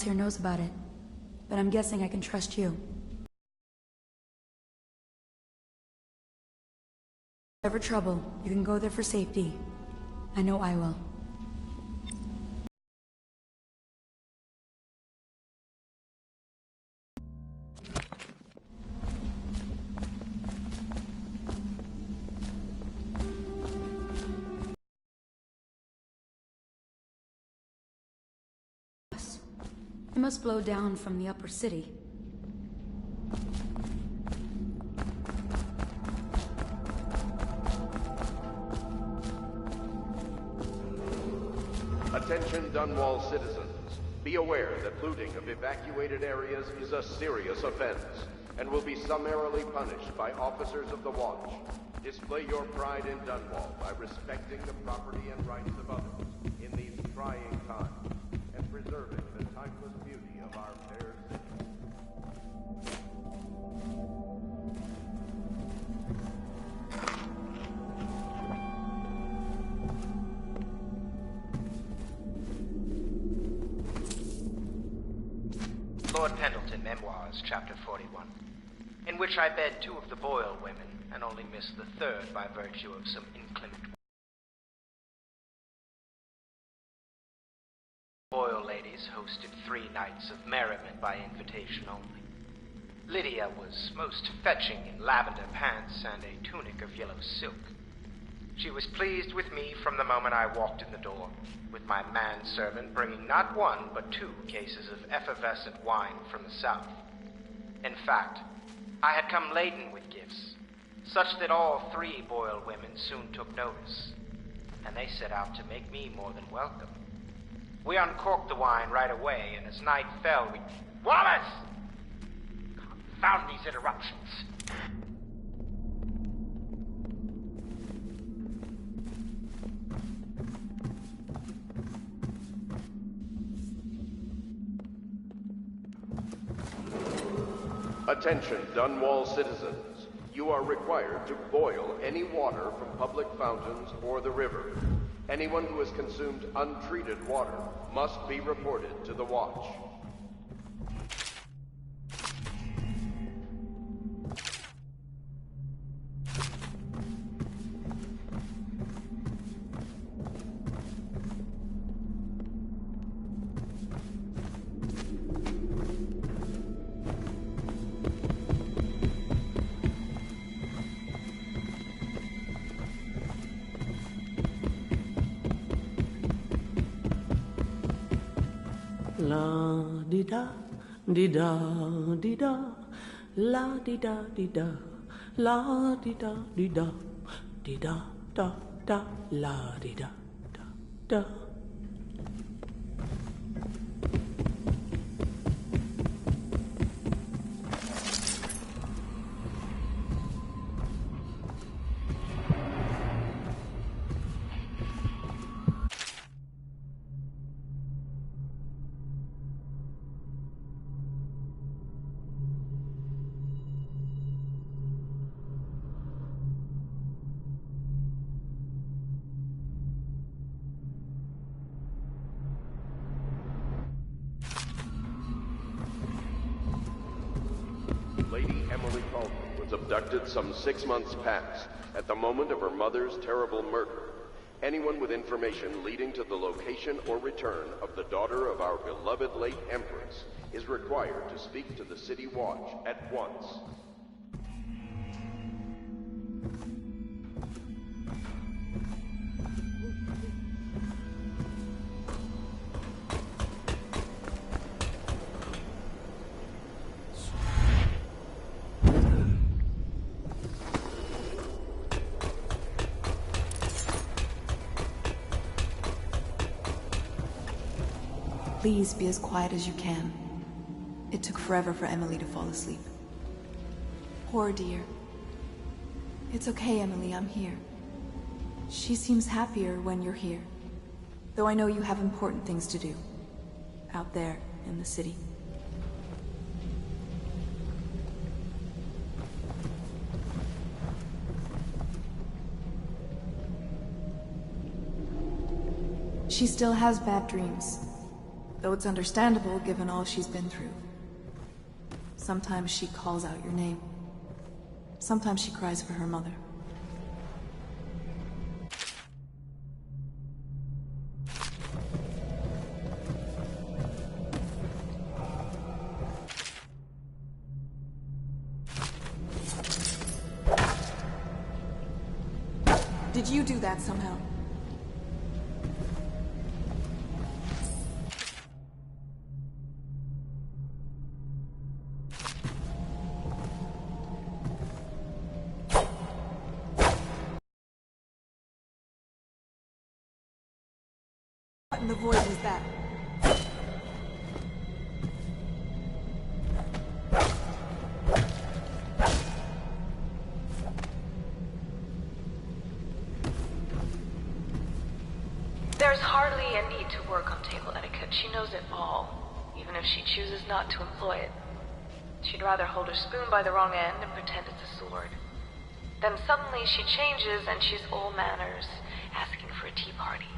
here knows about it, but I'm guessing I can trust you. Ever trouble, you can go there for safety. I know I will. It must blow down from the upper city. Attention Dunwall citizens. Be aware that looting of evacuated areas is a serious offense and will be summarily punished by officers of the Watch. Display your pride in Dunwall by respecting the property and rights of others in these trying times and preserving the timeless beauty of our fair city. Lord Pendleton Memoirs, Chapter 41, in which I bed two of the Boyle women and only missed the third by virtue of some inclement Boyle ladies hosted 3 nights of merriment by invitation only. Lydia was most fetching in lavender pants and a tunic of yellow silk. She was pleased with me from the moment I walked in the door, with my manservant bringing not 1 but 2 cases of effervescent wine from the south. In fact, I had come laden with gifts, such that all 3 Boyle women soon took notice, and they set out to make me more than welcome. We uncorked the wine right away, and as night fell, we... Wallace! Confound these interruptions. Attention Dunwall citizens. You are required to boil any water from public fountains or the river. Anyone who has consumed untreated water must be reported to the Watch. La di da di da di da, la di da di da, la di da di da, di da da da, la di da da da. Lady Emily Calder was abducted some 6 months past, at the moment of her mother's terrible murder. Anyone with information leading to the location or return of the daughter of our beloved late Empress is required to speak to the City Watch at once. Please be as quiet as you can. It took forever for Emily to fall asleep. Poor dear. It's okay, Emily, I'm here. She seems happier when you're here. Though I know you have important things to do. Out there, in the city. She still has bad dreams. Though it's understandable given all she's been through. Sometimes she calls out your name. Sometimes she cries for her mother. Did you do that somehow? What in the void was that? There's hardly a need to work on table etiquette. She knows it all, even if she chooses not to employ it. She'd rather hold her spoon by the wrong end and pretend it's a sword. Then suddenly she changes and she's all manners, asking for a tea party.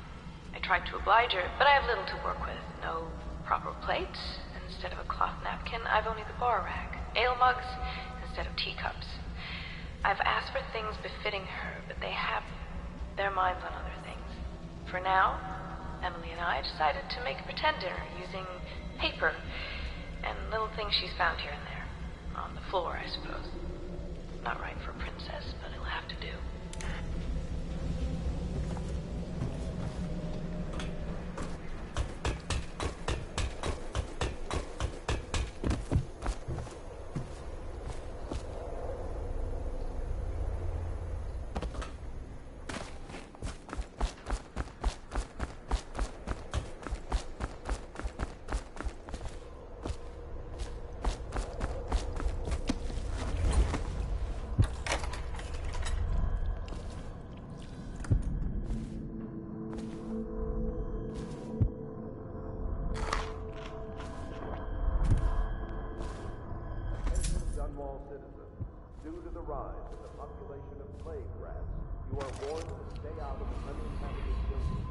I tried to oblige her, but I have little to work with. No proper plates. Instead of a cloth napkin, I've only the bar rack. Ale mugs instead of teacups. I've asked for things befitting her, but they have their minds on other things. For now, Emily and I decided to make a pretend dinner using paper and little things she's found here and there. On the floor, I suppose. Not right for a princess, but it'll have to do. Citizens, due to the rise in the population of plague rats, you are warned to stay out of uninhabited buildings.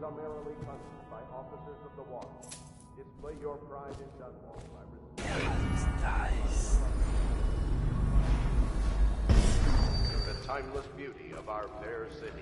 Summarily punished by officers of the watch. Display your pride in Dunwall, Nice. the timeless beauty of our fair city.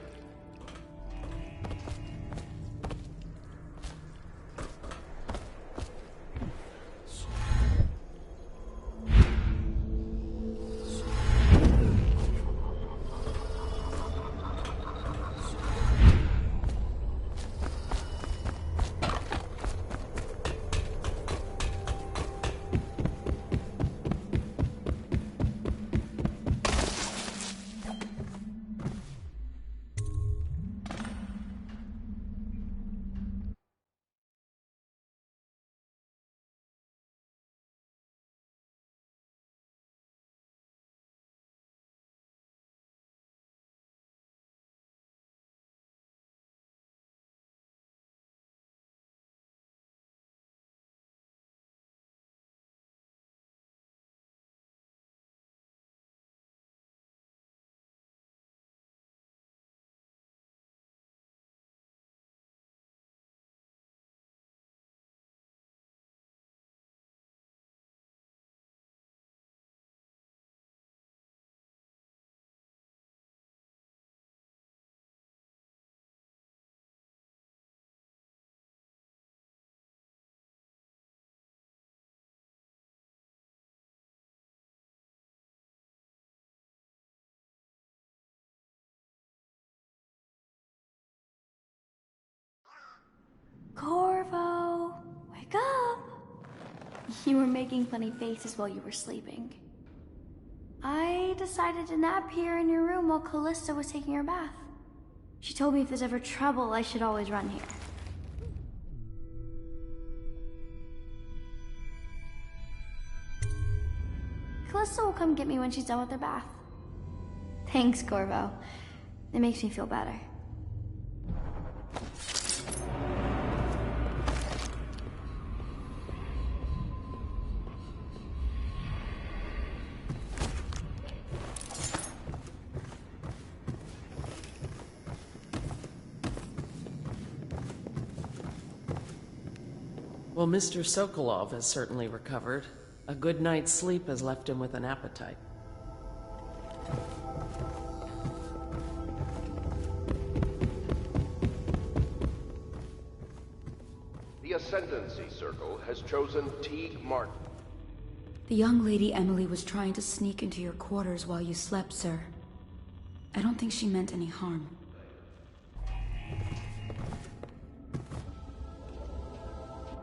Corvo, wake up! You were making funny faces while you were sleeping. I decided to nap here in your room while Callista was taking her bath. She told me if there's ever trouble, I should always run here. Callista will come get me when she's done with her bath. Thanks, Corvo. It makes me feel better. Well, Mr. Sokolov has certainly recovered. A good night's sleep has left him with an appetite. The Ascendancy Circle has chosen Teague Martin. The young lady Emily was trying to sneak into your quarters while you slept, sir. I don't think she meant any harm.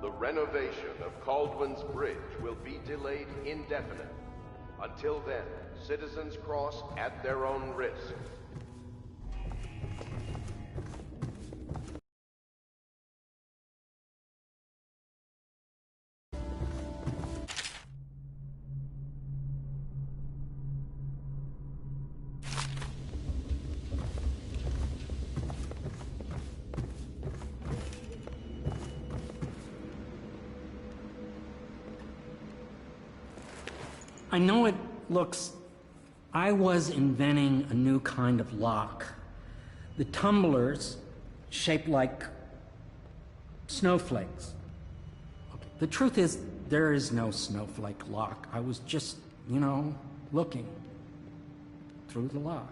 The renovation of Caldwell's Bridge will be delayed indefinitely. Until then, citizens cross at their own risk. I know it looks... I was inventing a new kind of lock. The tumblers shaped like snowflakes. Okay. The truth is, there is no snowflake lock. I was just, you know, looking through the lock.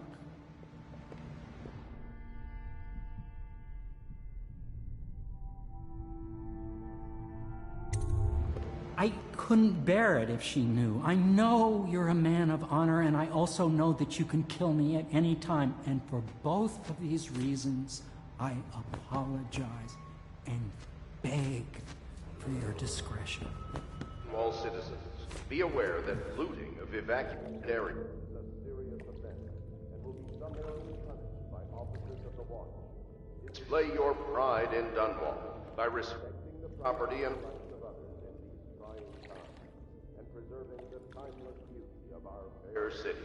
I couldn't bear it if she knew. I know you're a man of honor, and I also know that you can kill me at any time. And for both of these reasons, I apologize and beg for your discretion. All citizens, be aware that looting of evacuated areas is a serious offense and will be summarily punished by officers of the watch. Display your pride in Dunwall by respecting the property and rights of others in these trying times and preserving the timeless beauty of our fair city.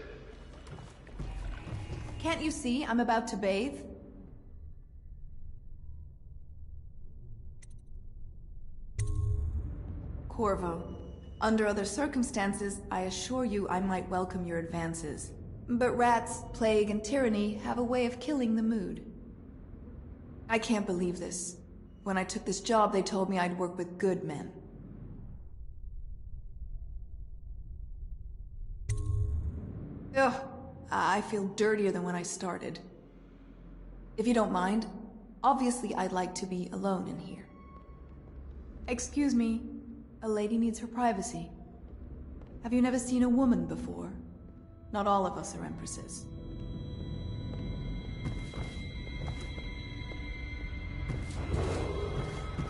Can't you see I'm about to bathe? Corvo, under other circumstances, I assure you I might welcome your advances. But rats, plague, and tyranny have a way of killing the mood. I can't believe this. When I took this job, they told me I'd work with good men. Ugh, I feel dirtier than when I started. If you don't mind, obviously I'd like to be alone in here. Excuse me, a lady needs her privacy. Have you never seen a woman before? Not all of us are empresses.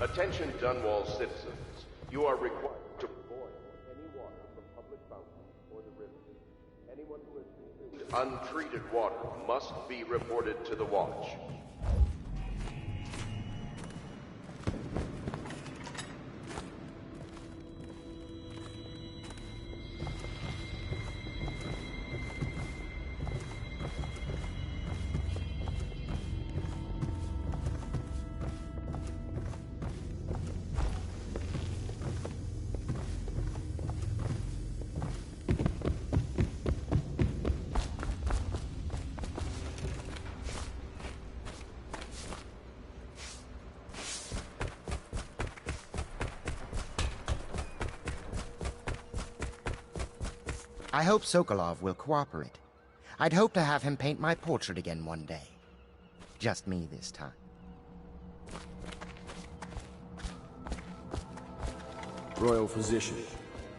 Attention Dunwall citizens. You are required to avoid any water from public fountains or the river. Anyone who has consumed untreated water must be reported to the watch. I hope Sokolov will cooperate. I'd hope to have him paint my portrait again one day. Just me this time. Royal Physician,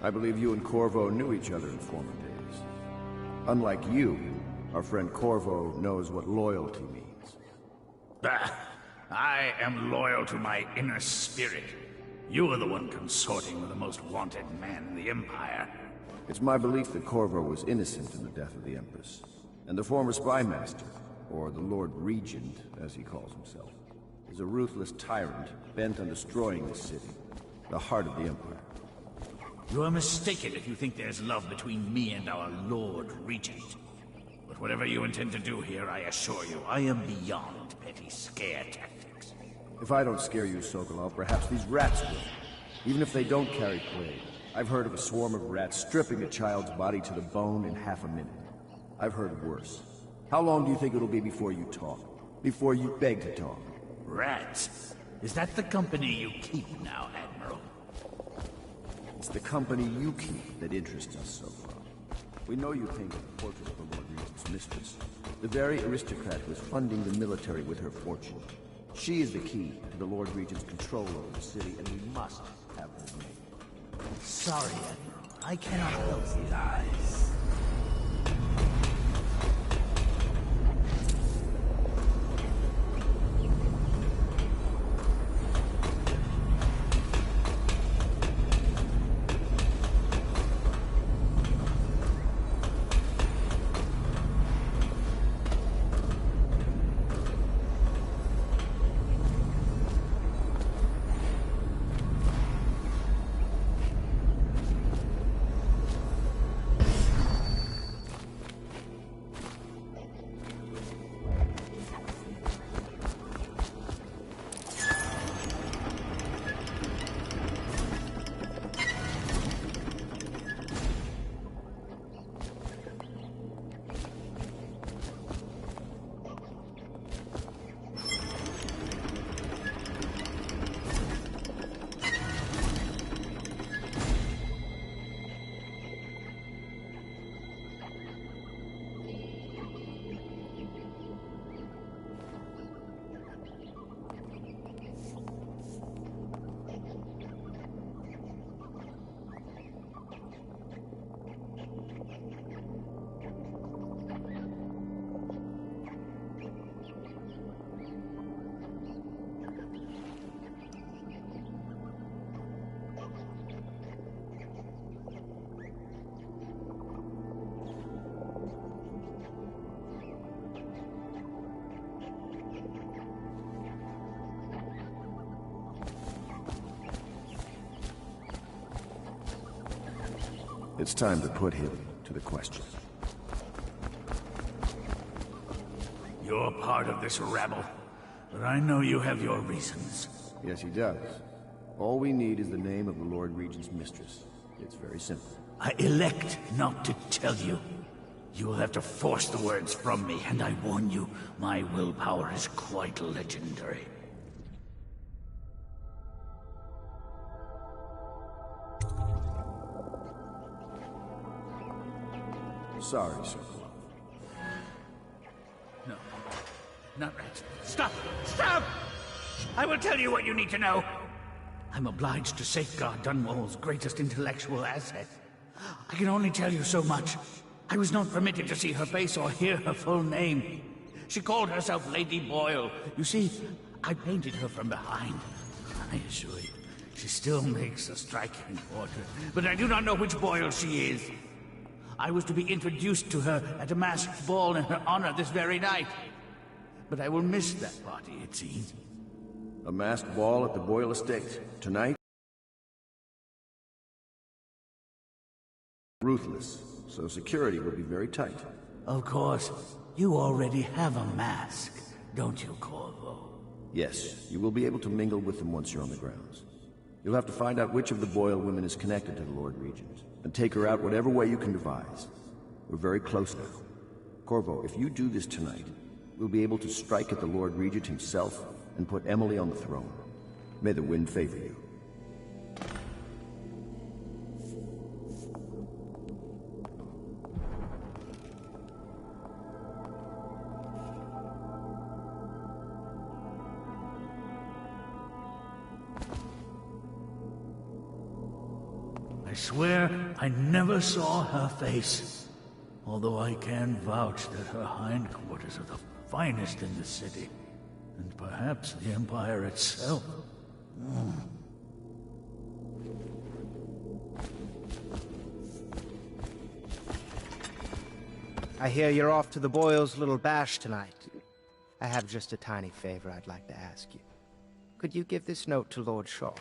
I believe you and Corvo knew each other in former days. Unlike you, our friend Corvo knows what loyalty means. Bah! I am loyal to my inner spirit. You are the one consorting with the most wanted man in the Empire. It's my belief that Corvo was innocent in the death of the Empress, and the former spy master, or the Lord Regent, as he calls himself, is a ruthless tyrant bent on destroying the city, the heart of the Empire. You are mistaken if you think there's love between me and our Lord Regent. But whatever you intend to do here, I assure you, I am beyond petty scare tactics. If I don't scare you, Sokolov, perhaps these rats will. Even if they don't carry plague. I've heard of a swarm of rats stripping a child's body to the bone in half a minute. I've heard worse. How long do you think it'll be before you talk? Before you beg to talk? Rats? Is that the company you keep now, Admiral? It's the company you keep that interests us so far. We know you painted the portrait of the Lord Regent's mistress, the very aristocrat who is funding the military with her fortune. She is the key to the Lord Regent's control over the city, and we must have her made. Sorry, Admiral. I cannot help these eyes. It's time to put him to the question. You're part of this rabble, but I know you have your reasons. Yes, he does. All we need is the name of the Lord Regent's mistress. It's very simple. I elect not to tell you. You will have to force the words from me, and I warn you, my willpower is quite legendary. Sorry, Sokolov. No. Not rats. Stop! Stop! I will tell you what you need to know. I'm obliged to safeguard Dunwall's greatest intellectual asset. I can only tell you so much. I was not permitted to see her face or hear her full name. She called herself Lady Boyle. You see, I painted her from behind. I assure you, she still makes a striking portrait. But I do not know which Boyle she is. I was to be introduced to her at a masked ball in her honor this very night. But I will miss that party, it seems. A masked ball at the Boyle estate. Tonight? Ruthless, so security will be very tight. Of course. You already have a mask, don't you, Corvo? Yes, you will be able to mingle with them once you're on the grounds. You'll have to find out which of the Boyle women is connected to the Lord Regent, and take her out whatever way you can devise. We're very close now. Corvo, if you do this tonight, we'll be able to strike at the Lord Regent himself and put Emily on the throne. May the wind favor you. I swear I never saw her face, although I can vouch that her hindquarters are the finest in the city, And perhaps the Empire itself. I hear you're off to the Boyle's little bash tonight. I have just a tiny favor I'd like to ask you. Could you give this note to Lord Shaw?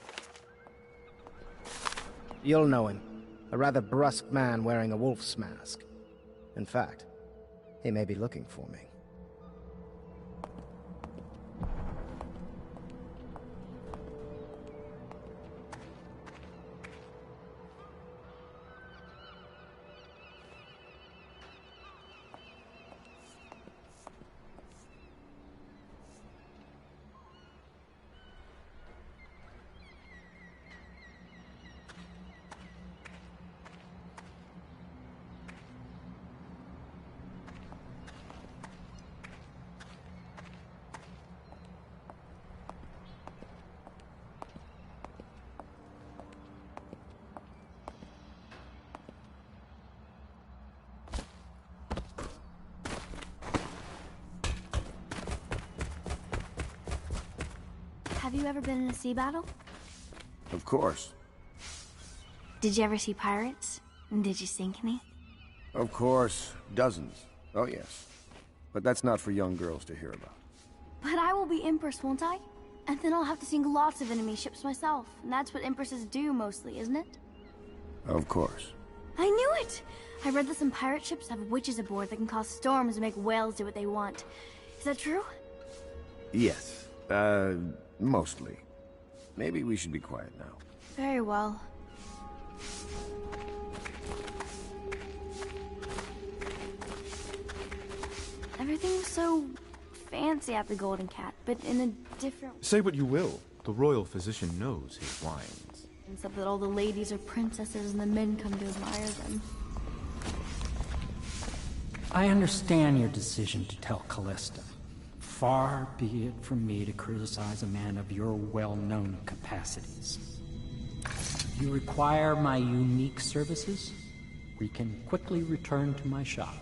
You'll know him. A rather brusque man wearing a wolf's mask. In fact, he may be looking for me. Have you ever been in a sea battle? Of course. Did you ever see pirates? And did you sink any? Of course. Dozens. Oh, yes. But that's not for young girls to hear about. But I will be Empress, won't I? And then I'll have to sink lots of enemy ships myself. And that's what Empresses do mostly, isn't it? Of course. I knew it! I read that some pirate ships have witches aboard that can cause storms and make whales do what they want. Is that true? Yes. Mostly. Maybe we should be quiet now. Very well. Everything was so fancy at the Golden Cat, but in a different... Say what you will. The royal physician knows his wines. Except that all the ladies are princesses and the men come to admire them. I understand your decision to tell Callista. Far be it from me to criticize a man of your well-known capacities. If you require my unique services, we can quickly return to my shop.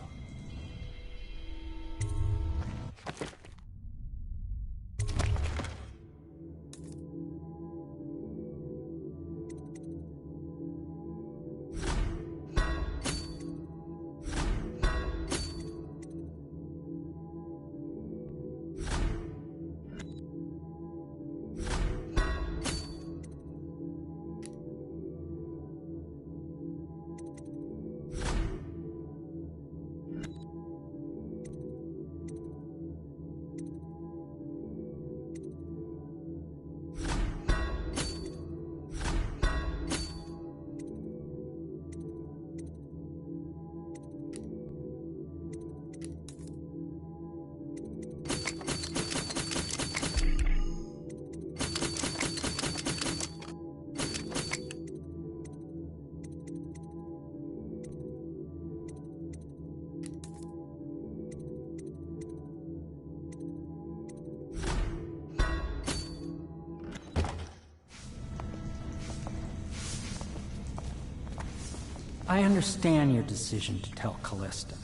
I understand your decision to tell Callista.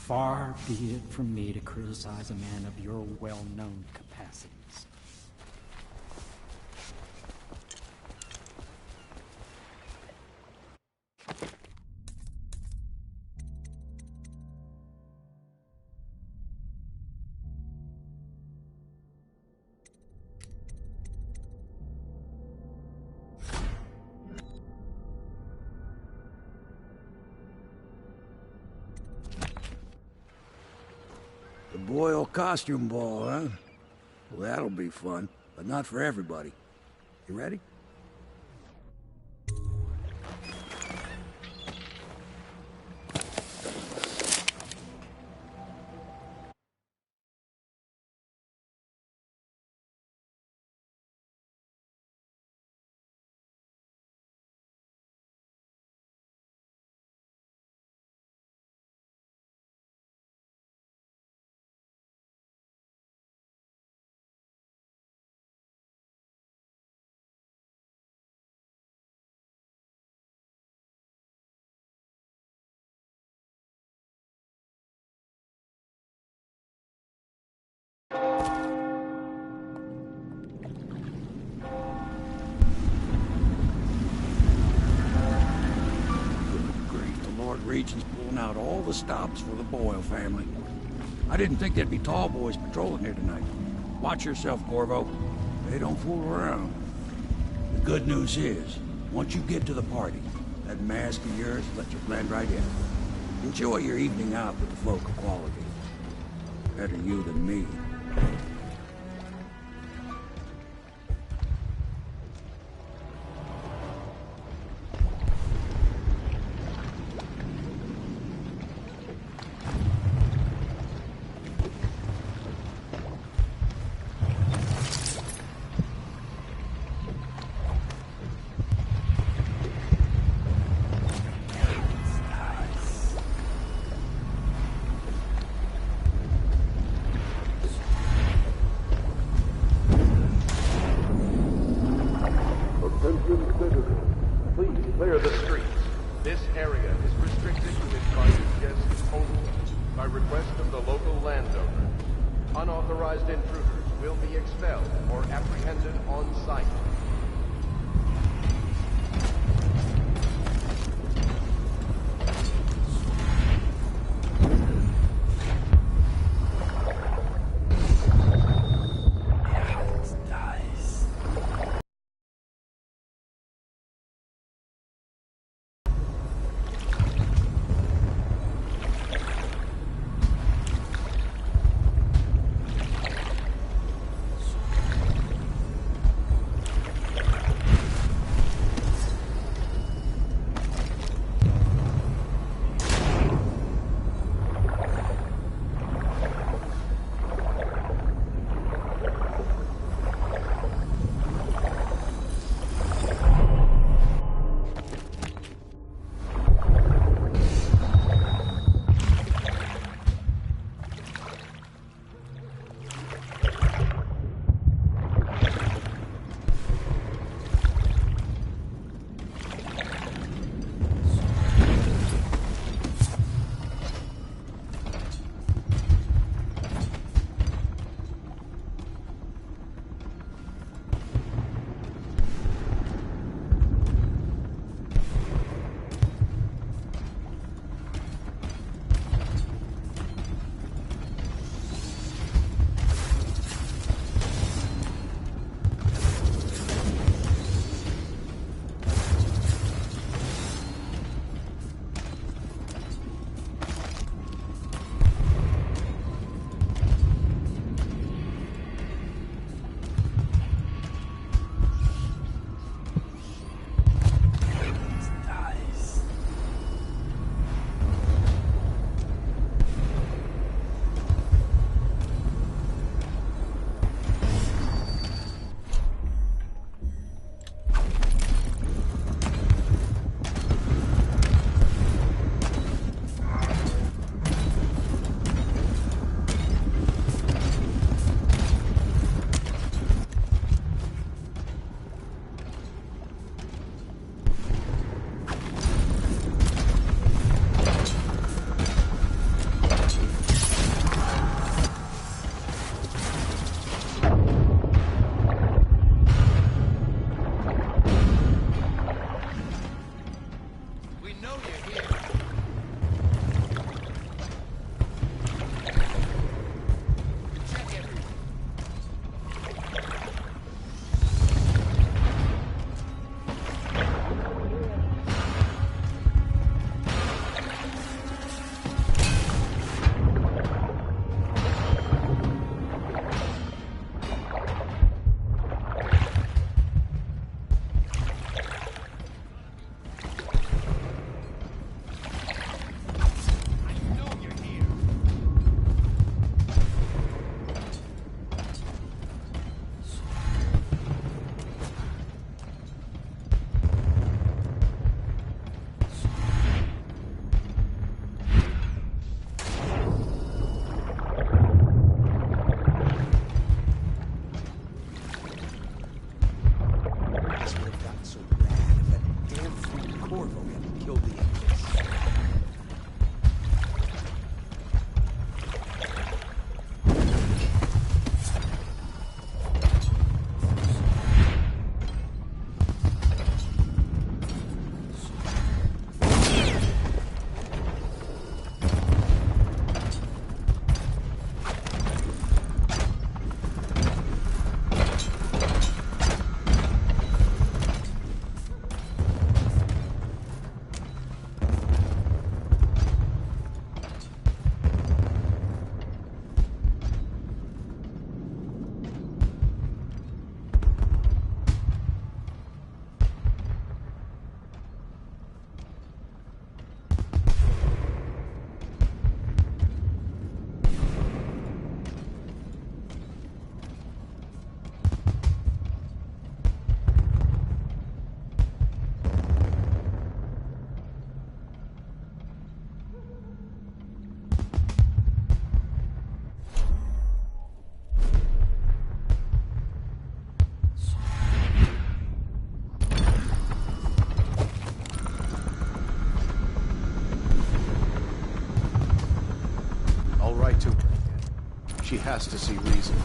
Far be it from me to criticize a man of your well-known capacities. The Boyle costume ball, huh? Well, that'll be fun, but not for everybody. You ready? Region's pulling out all the stops for the Boyle family. I didn't think there'd be tall boys patrolling here tonight. Watch yourself, Corvo. They don't fool around. The good news is, once you get to the party, that mask of yours lets you blend right in. Enjoy your evening out with the folk of quality. Better you than me. Clear the streets. This area is restricted to invited guests only, by request of the local landowner. Unauthorized intruders will be expelled or apprehended on site. She has to see reason.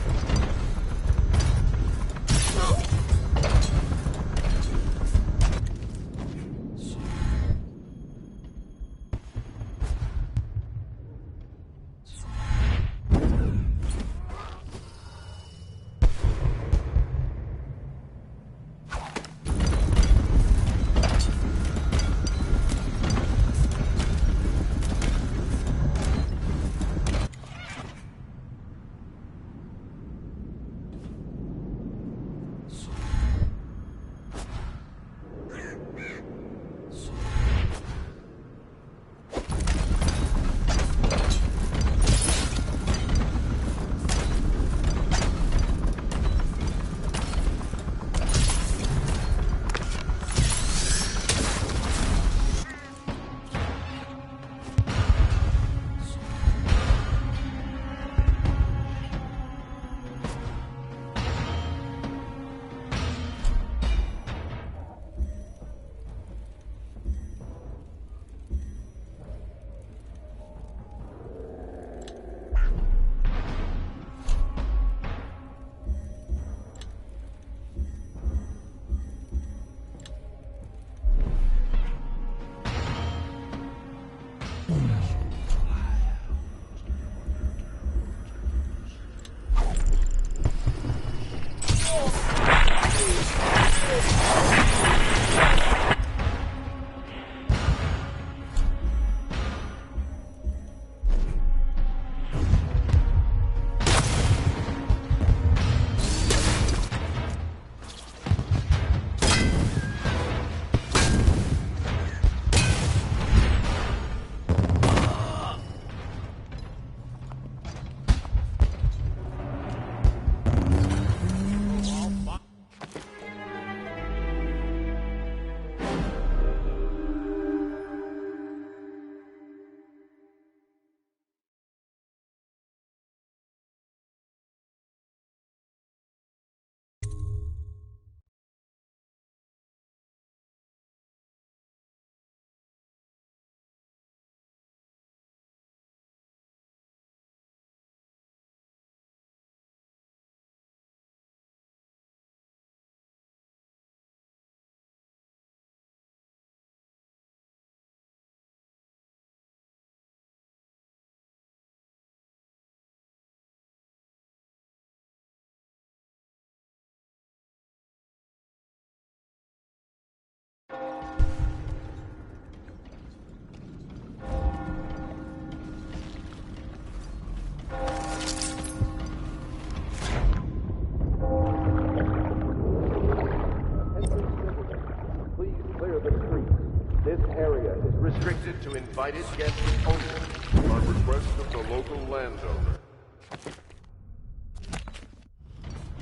Restricted to invited guests only, on request of the local landowner.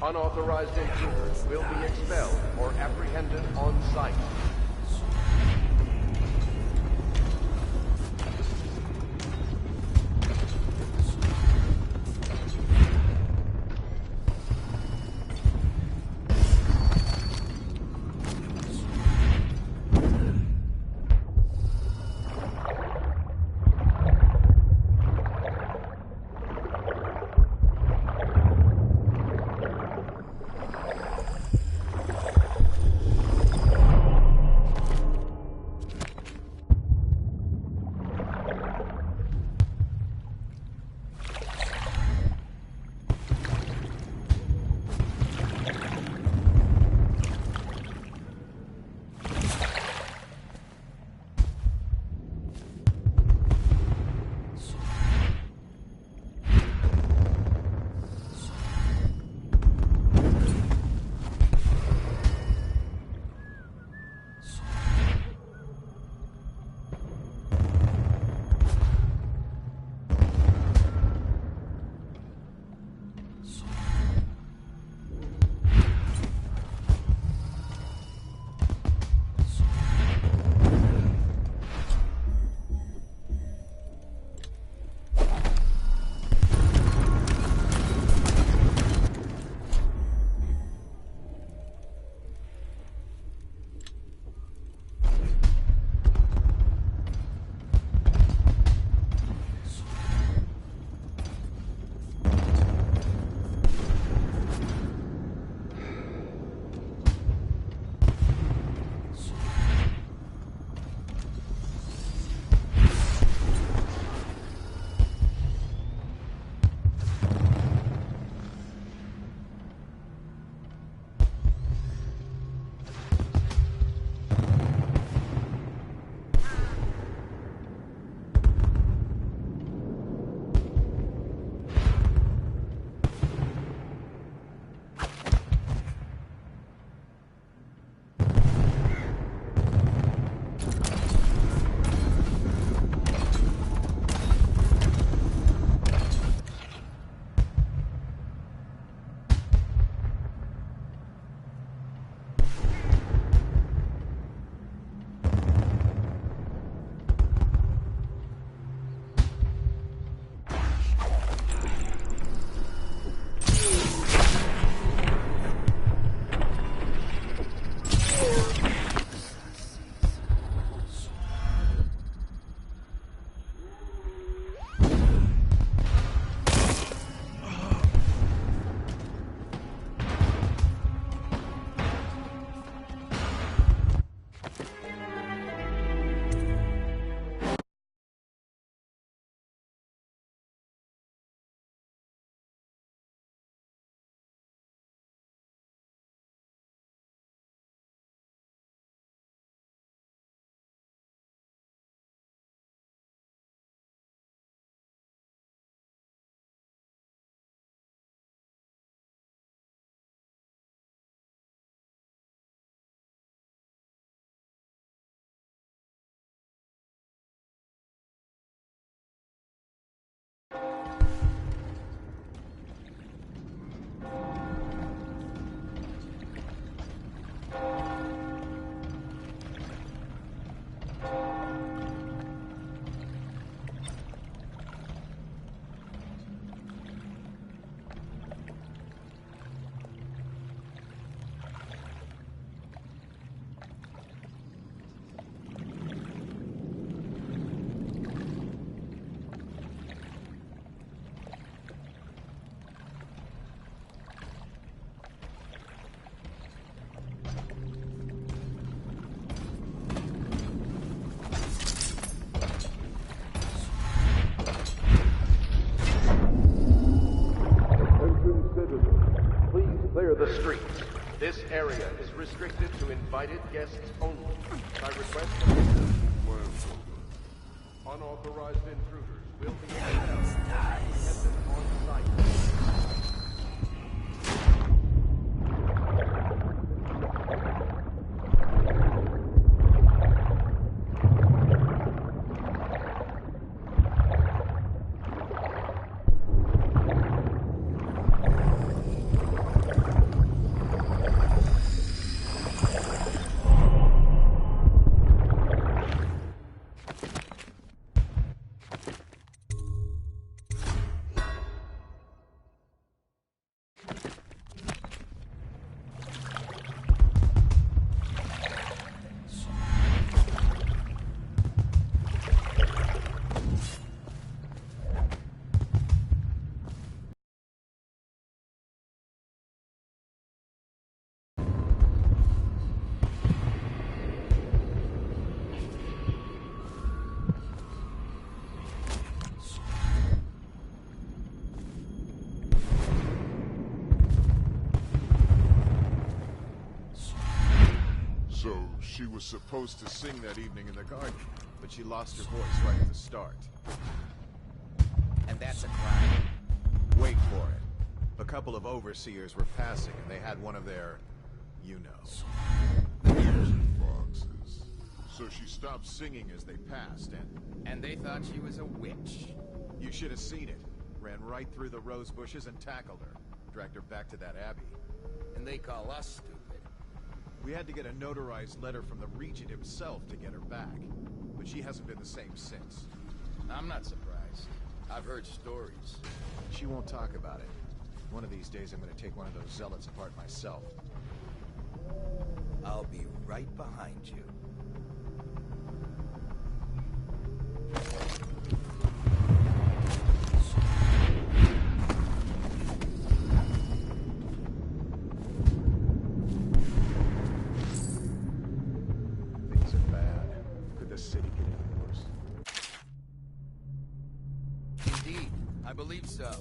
Unauthorized intruders will be expelled or apprehended on site. clear the streets. This area is restricted to invited guests only. By request of the unauthorized intruders will be expelled on site. So, she was supposed to sing that evening in the garden, but she lost her voice right at the start. And that's a crime. Wait for it. A couple of overseers were passing, and they had one of their... you know. Boxes. So she stopped singing as they passed, And they thought she was a witch? You should have seen it. Ran right through the rose bushes and tackled her. Dragged her back to that abbey. And they call us stupid. We had to get a notarized letter from the Regent himself to get her back. But she hasn't been the same since. I'm not surprised. I've heard stories. She won't talk about it. One of these days I'm gonna take one of those zealots apart myself. I'll be right behind you. Things are bad. Could the city get any worse? Indeed, I believe so.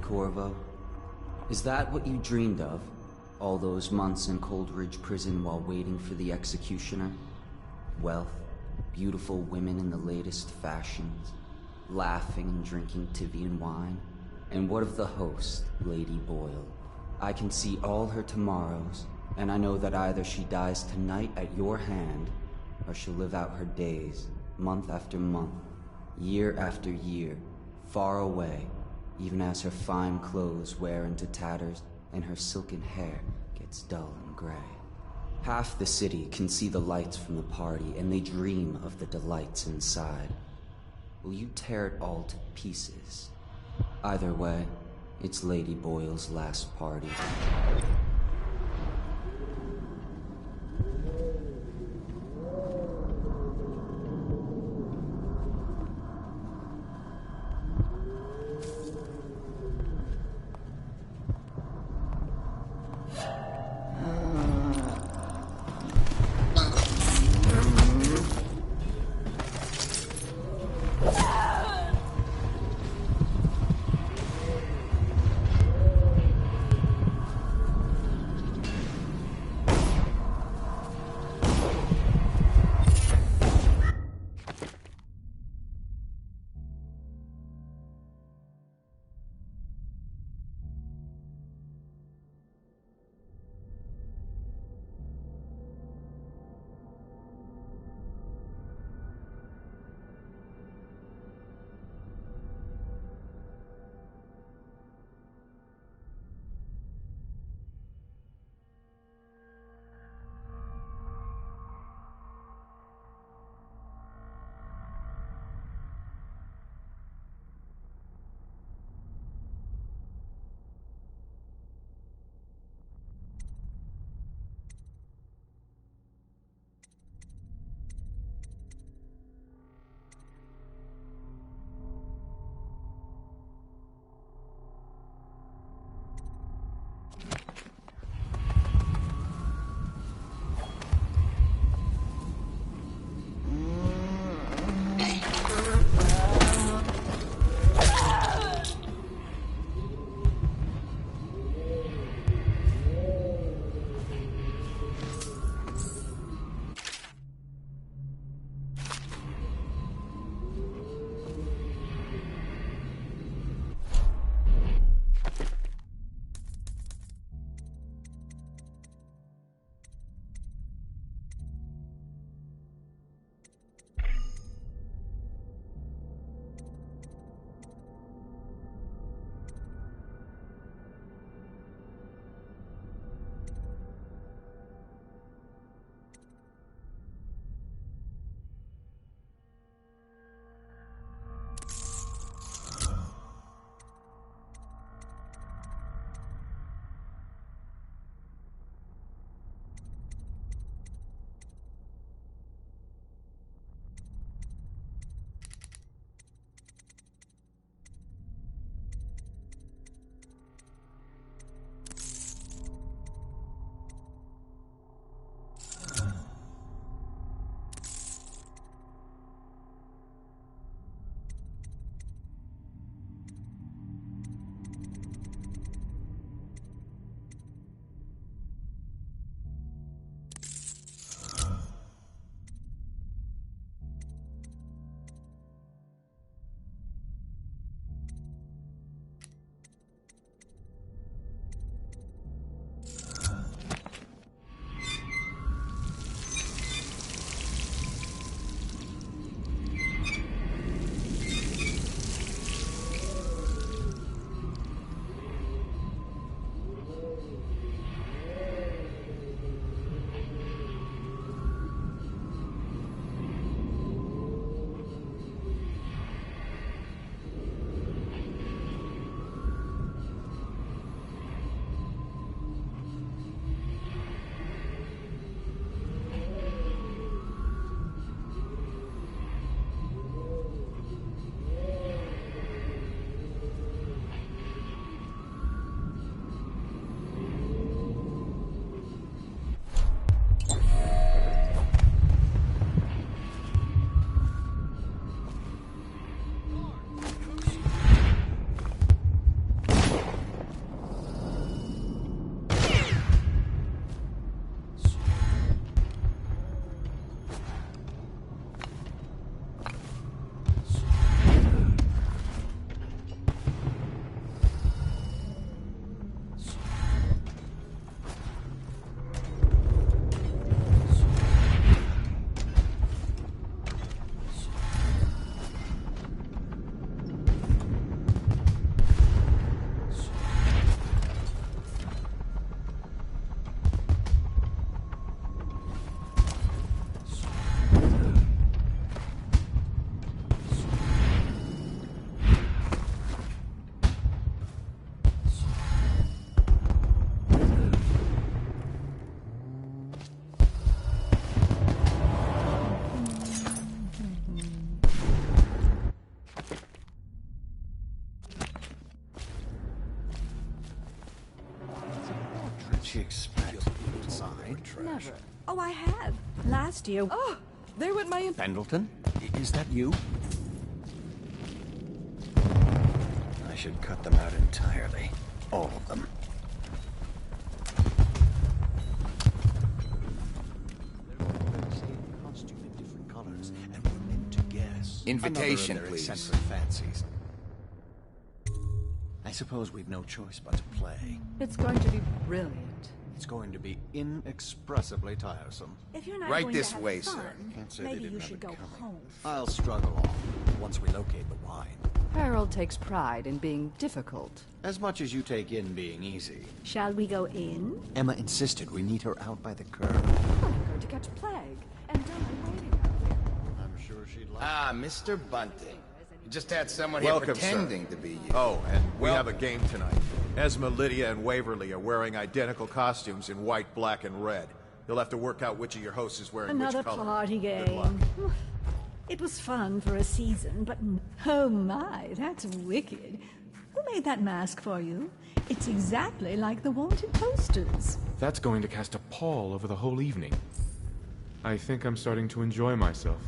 Corvo? Is that what you dreamed of? All those months in Coldridge Prison while waiting for the executioner? Wealth, beautiful women in the latest fashions, laughing and drinking Tivian wine? And what of the host, Lady Boyle? I can see all her tomorrows, and I know that either she dies tonight at your hand, or she'll live out her days, month after month, year after year, far away, even as her fine clothes wear into tatters and her silken hair gets dull and gray. Half the city can see the lights from the party, and they dream of the delights inside. Will you tear it all to pieces? Either way, it's Lady Boyle's last party. expect. Inside. Never. Oh, I have. Last year. Oh, there went my... Pendleton? Is that you? I should cut them out entirely. All of them. Invitation, please. Eccentric fancies. I suppose we've no choice but to play. It's going to be brilliant. It's going to be inexpressibly tiresome. If you're not Right going this to have way, fun, sir. Can't say maybe they didn't you have should it go coming. home. I'll struggle on once we locate the wine. Harold takes pride in being difficult. As much as you take in being easy. Shall we go in? Emma insisted we meet her out by the curb. I'm going to catch plague and die waiting out there. I'm sure she'd like Ah, Mr. Bunting. You just had someone here Welcome, pretending sir. to be you. Oh, and we have a game tonight. Esma, Lydia, and Waverly are wearing identical costumes in white, black, and red. You'll have to work out which of your hosts is wearing Another which color. party Good luck. game. It was fun for a season, but oh my, that's wicked. Who made that mask for you? It's exactly like the wanted posters. That's going to cast a pall over the whole evening. I think I'm starting to enjoy myself.